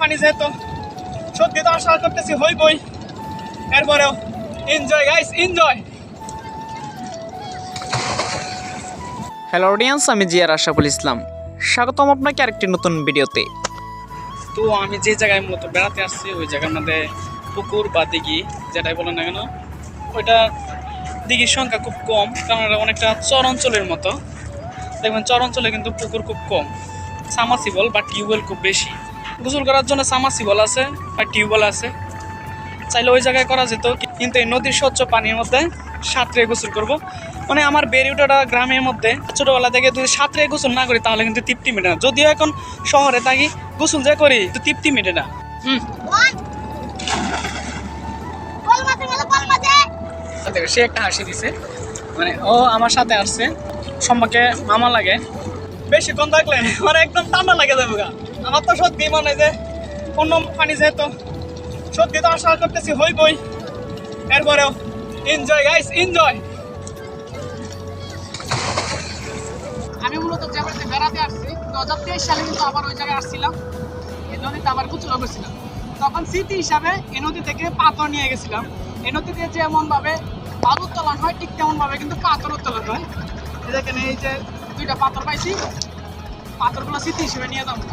পানি যেহেতু সত্যি তো আশা করতেছি হইবই, এরপরেও enjoy guys, enjoy. Hello audience, আমি জিয়ার আশরাফুল ইসলাম, স্বাগতম আপনাকে আরেকটি নতুন ভিডিওতে। তো আমি যে জায়গায় মূলত বেড়াতে আসছি ওই জায়গার মধ্যে পুকুর বা দিঘি যেটাই বলেন না কেন, ওইটা দিঘির সংখ্যা খুব কম, কারণ এটা অনেকটা চর অঞ্চলের মতো। দেখবেন চর অঞ্চলে কিন্তু পুকুর খুব কম, সামাসিবল বা টিউবওয়েল খুব বেশি। গোসল করার জন্য সামাসিবল আছে বা টিউবওয়েল আছে, চাইলে ওই জায়গায় করা যেত, কিন্তু এই নদীর স্বচ্ছ পানির মধ্যে সাঁতরে গোসল করব। মানে আমার বেড়ে ওঠাটা গ্রামের মধ্যে, ছোটোবেলা থেকে যদি সাঁতরে গোসল না করি তাহলে কিন্তু তৃপ্তি মেটে না। যদিও এখন শহরে থাকি, গোসল যে করি তো তৃপ্তি মেটে না। সে একটা হাসি দিছে, মানে ও আমার সাথে আসছে, সম্পর্কে মামা লাগে। বেশিক্ষণ থাকলে আমার একদম ঠান্ডা লাগে যাবে গা। আমার তো সত্যি মনে হয় যে অন্য পানি যেহেতু সত্যি তো আশা করতেছি হইবই, এরপরেও এনজয় গাইস, এনজয়। আমি মূলত যে বাড়িতে বেড়াতে আসছি 2023 সালে কিন্তু আবার ওই জায়গায় আসছিলাম, এই নদীতে আবার গোসল করছিলাম। তখন স্মৃতি হিসাবে এই নদী থেকে পাথর নিয়ে গেছিলাম। এই নদীতে যেমনভাবে বালু উত্তোলন হয় ঠিক তেমনভাবে কিন্তু পাথর উত্তোলন হয়। দেখেন এই যে দুইটা পাথর পাইছি, পাথরগুলো স্মৃতি হিসেবে নিয়ে যাবো।